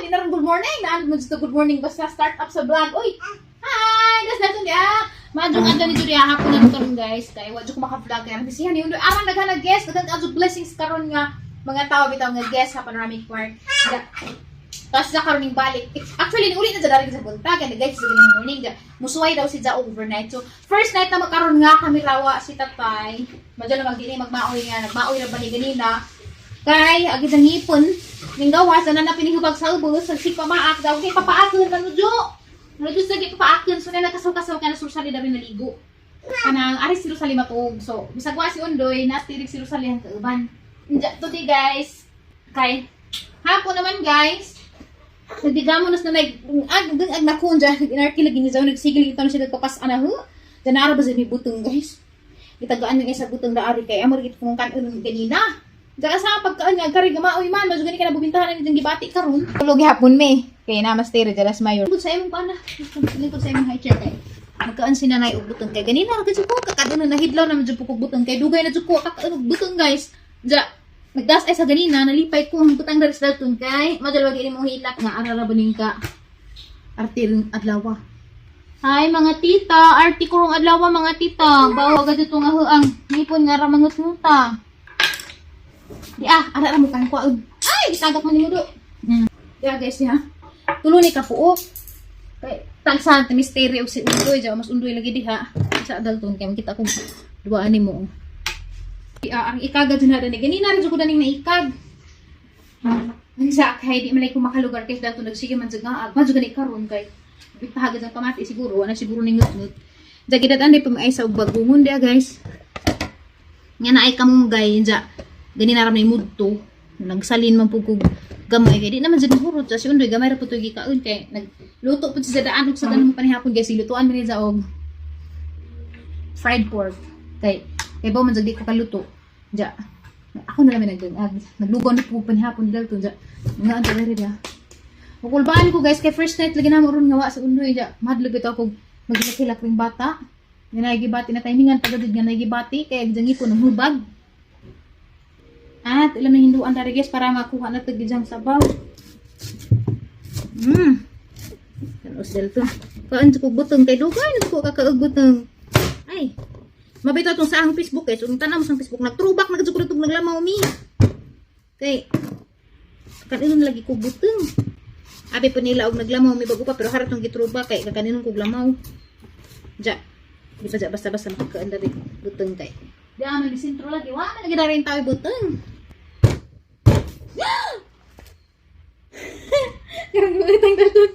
Di na rin good morning. Naan mo dito good morning basta start up sa vlog. Uy! Hi! Das na ito niya. Madung ando ni Julia hapon na ito guys. Kaya wadyo ko maka-vlog. Kaya bisihan yun. Arang naghanag guest. Naghanag blessings karon nga. Mga tao bitaw nga guest sa panoramic park. Tapos sa karoning balik. Actually, uli na dyan daring sa bunta. Kaya guys, sa ganyan morning. Musuway daw si Ja overnight. So, first night na magkaroon nga kami rawa si Tatay. Madyo na magdini, magmaoy nga. Nagmaoy na ba ni ganina. Kay, agad ang ngipon. Ning gawas, na napinihubag sa ubos. Sa pamaak daw. Kaya papaakon ka nudyo. Nudyo sa papaakon. So, na nagkasaw-kasaw ka na sursali na rin naligo. Kanang, aris si Rosalie matug. So, bisagwa si Undoy, nastirig si Rosalie ang kauban. Today guys, kay, hapon naman guys, nagdigamonas na nakun dyan, nag-inarki lagi ni Zaw, nagsigil ito na siya nagpapas na ho. Dyan na ba may butong guys. Itagaan nyo sa butong na ari kay amor ito kung kanon ganina. Dyan sa pagkaan nga, kari gamaoy man, mas gani ka na bubintahan na nitong gibati karon. Tulog hapon me, kaya na mastere dyan as mayor. Lingkod sa imong paana, lingkod sa imong high chair kay. Magkaan si nanay og butong kay ganina, kasi po kakadun na nahidlaw na medyo pukog butong kay dugay na dyan po kakadun og butong guys. Dyan. Nagdas ay sa ganina, nalipay ko ang butang daris dalton kay madalwag ini mong hilak nga ararabaning ka artirong adlawa. Hi mga tita, arti kurong adlawa mga tita. Bawa agad ito nga ang ngipon nga ramangot muta. Di ara mo kan kwaod. Ay, itagak man nimo do. Guys ha. Tulo ni ka puo. Kay tagsan ta misteryo si undoy jaw mas undoy lagi diha sa dalton kay makita ko duaan nimo. Ang ikagad na rin. Ganina rin ko daning naikag. Ang sa kay di malay ko makalugar kay dato nagsige man jud nga ag. Madyo gani karon kay bitahagad ang kamati siguro wala siguro ning ngut. Dagi datan di pamay sa bagungon dia guys. Nga na ay kamugay ja. Ganina ra may mudto. Nagsalin man pug gamay kay di naman jud mahurot sa si undoy gamay ra putoy gikaon kay nagluto pud sa daan ug sa ganung panihapon guys ilutuan man ni sa og fried pork kay ba man jud ko kaluto. Ja. Ako na lang naglugaw na po panihapon dito ja. Nga anto diri dia. Makulbaan ko guys kay first night lagi na mo ron ngawa sa undoy ja. Madlog bitaw ko magilak ring bata. Nga nagibati na timingan pagad nga nagibati kay agjangi ko nang hubag. At ilang na hinduan dari guys para makuha na tag dijang sabaw. Tanos dito. Kaan ko butong kay dugay ko kakaog butong. Ay. Mabitaw tong sa ang Facebook eh. So, tanam sa Facebook. Nag-throwback, nag-sugurutog, naglamaw mi. Okay. Kaninong lagi ko butong. Abi pa nila og naglamaw mi bago pa. Pero harap tong gi-throwback kay kaninong ko glamaw. Ja. Di pa ja basta-basta makakaanda rin butong kay. Di aman di sintro lagi. Wala lagi na rin tao butong. Karang gulitang dalton.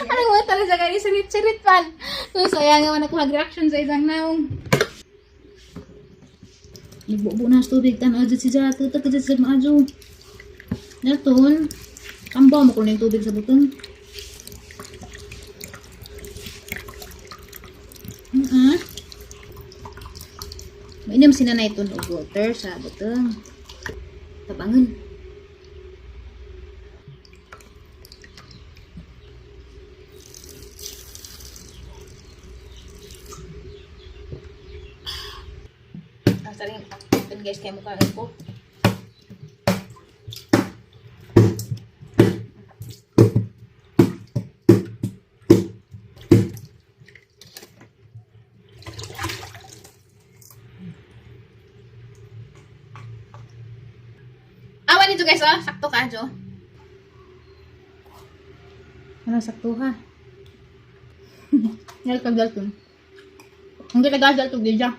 Ano mo talaga sa kanya sirit-sirit pan. So sayang naman ako mag-reaction sa isang naong. Nagbubo na sa tubig. Tanaw dyan si Jato. Taka dyan si Maajo. Naton. Kambaw mo ko na yung tubig sa butong. Mainam si nanay ito ng water sa butong. Tabangan. Saling open guys kaya mukha ko. Awan nito guys oh, sakto ka Jo. Ano sakto ha? Ngal kag dalton. Ang kita gas dalton di ja.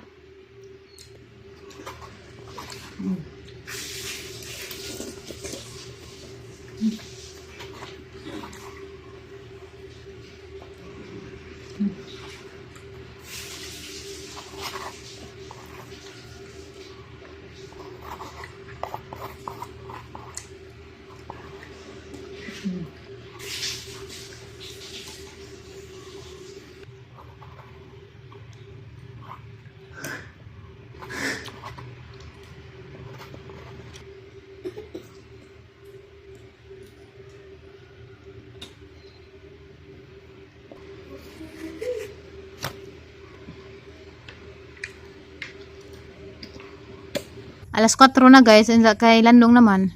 Alas 4 na guys, kay landong naman.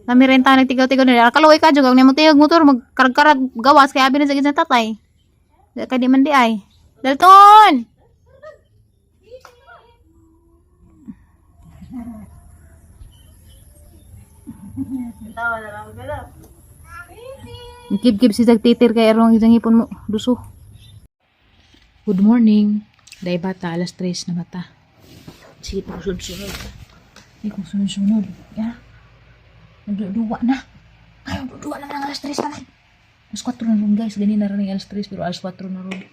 Kami rin tayo nagtigaw-tigaw na. Kaluoy ka, jugag niya magtiyag motor, magkarag-karag gawas, kaya abi na sa gitna tatay. Kaya di man di ay. Dalton! Kib-kib si Zagtitir kay arong isang hipon mo. Duso. Good morning. Day bata, alas 3 na bata. Sige, kung sunod-sunod. Sige, kung sunod-sunod. Ya. Nagduduwa na. Ayaw, duduwa na ng alas 3 pa lang. Alas 4 na rin guys. Ganyan na rin alas 3 pero alas 4 na rin.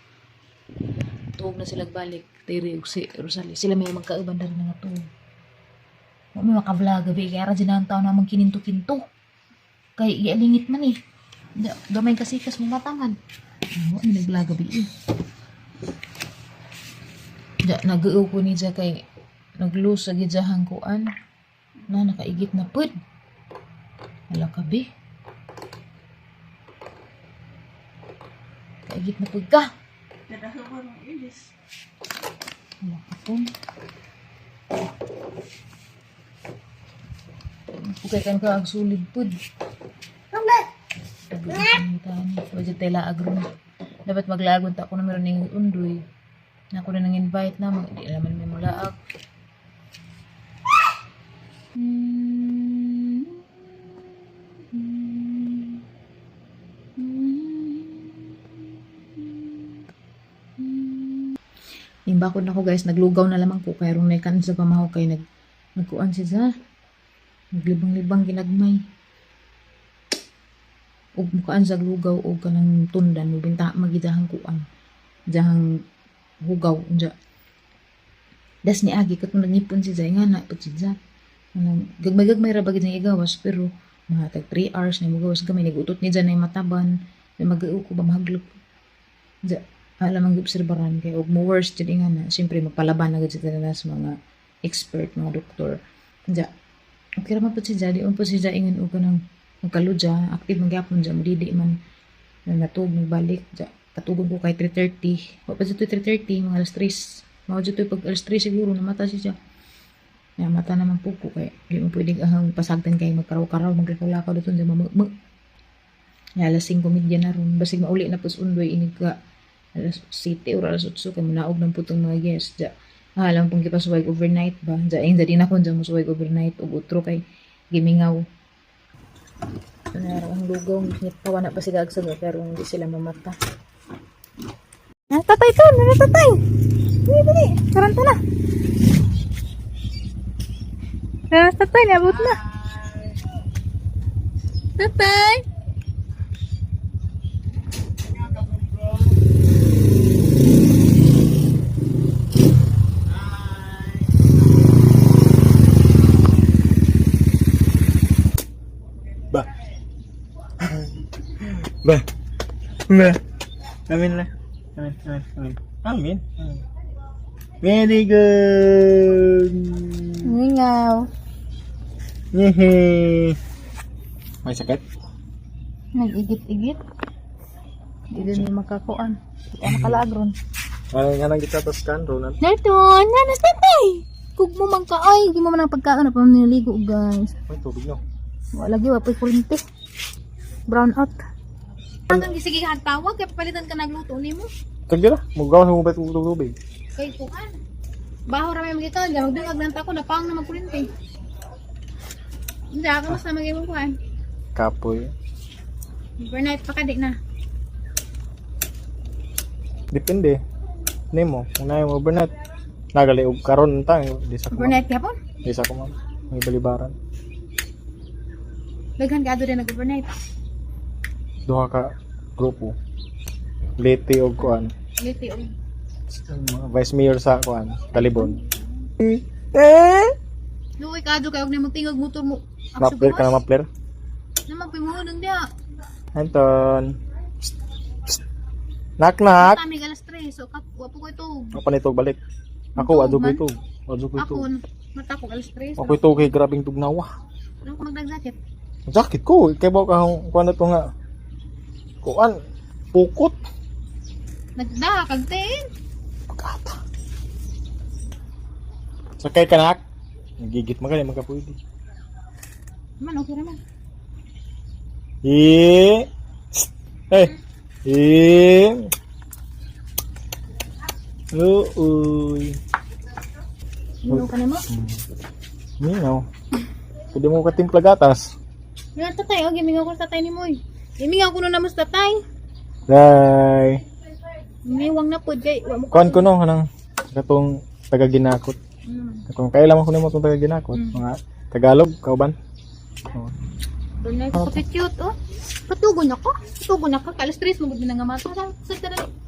Tuog na sila balik. Tiri og si Rosalie. Sila may magkauban na rin nga tuog. Huwag may makavlog gabi. Kaya radya na ang tao namang kininto-kinto. Kaya ialingit man eh. Gamay kasi kas mong matangan. Huwag may nagvlog gabi eh. Nag-uw ko ni dya kay nag-lose sa gidzahang kuan. Na nakaigit na pud. Hala kabi. Kaigit na pud ka. Hala ka po. Pukay kan ka ang sulid pud. Wajud tayo laagron. Dapat maglagon ta ako na meron ng undoy. Na ako na nang invite na. Hindi naman may mulaag. Imbakod na ko guys. Naglugaw na lamang ko. Kaya rong naikan sa pamahaw kay nagkuan siya. Naglibang-libang ginagmay. Ug mukaan sa lugaw o kanang tundan mo binta magidahang kuan jahang hugaw unja das ni agi kat nangipon si Zay nga na pud si Zay nang gagmay ra bagid nga igawas pero mga tag 3 hours na mugawas gamay nagutot ni Zay na mataban na mag-uo ko ba mahaglop ja alam ang obserbaran kay og mo worst jud nga na syempre magpalaban na gud sa mga expert mga doktor ja okay ra man pud si Zay di on pud si Zay ingon og kanang magkaludya, active magyapon dyan, madidi man natug, nagbalik dyan, katugon ko kay 3:30 wala pa dito 3:30, mga alas 3 mga dito pag alas 3 siguro, namata siya ya, mata naman po ko kaya di mo pwedeng ahang pasagtan kayo magkaraw-karaw, maglakaw-lakaw dito dyan, mamagmag ya, alas 5 midya na ron, basig mauli na po undoy, inig ka alas 7 or alas 8 kaya manaog ng putong mga guests dyan, alam pong kipasuwag overnight ba, dyan, hindi na ko dyan musuwag overnight, o utro kay gimingaw. Ano ang lugaw, tawa na pa si Gagsag pero hindi sila mamata. Tatay to, tatay. Dili, karanta na. Tatay, nabot na. Tatay. Ba. Amin lah. Amin. Very good. Ningaw. Yehe. May sakit? Nag-igit-igit. Hindi din makakuan. Kita nakalagron. Ay, nga nang kita taskan, Ronald. Narton, nanas tatay. Kug mo man kaay, di mo man ang pagkaon na pa niligo guys. May tubig no. Wala lagi wa pay kurente. Brown out. Hanggang gisige ka tawag kay palitan ka nagluto nimo. Kagila, mugaw sa mubay tubig. Kay kuan. Baho ra may magikaon, gahog dungag nang tako na pang na magkurente. Hindi ako mas na magimong kuan. Kapoy. Overnight pa ka di na. Depende. Nemo, kung na yung overnight. Nagali og karon ta, di sa ko. Overnight yapon? Di sa ko man. May balibaran. Daghan ka din nag-overnight. Duha ka grupo. Liti og kuan. Liti og Mga vice mayor sa kuan, Talibon. Luoy ka kay og nimong tingog motor mo. Mapler ka na mapler. Na magpimuhon dia. Anton. Knock knock. Kami alas 3 so wapo ko ito. Ako nito balik. Ako adto ko ito. Adto ko ito. Ako mata ko alas 3. Ako ito kay grabing tugnawa. Ano ko magdag-jacket? Sakit ko kay ba ka kuan to nga. Kuan pukot. Nagda kagtin. Pagkata. Sakay ka nak. Nagigit man kani magkapwede. Man, okay naman. Hey. Uy. Ino ka na mo? Minaw. Pwede mo katimpla gatas. Nga tatay, oh, gimingaw ko sa tatay ni Moy. Gimingaw ko na mo sa tatay. Day. Ngaywang na po, kay, wa mo Kuan ko no, kanang katong taga-ginakot. Hmm. Kung kailan mo kunin mo itong taga-ginakot. Mga Tagalog, kauban. Oh. Doon na, cute, oh. Patugon ako. Kalas 3, magod na nga mata. Sa tara.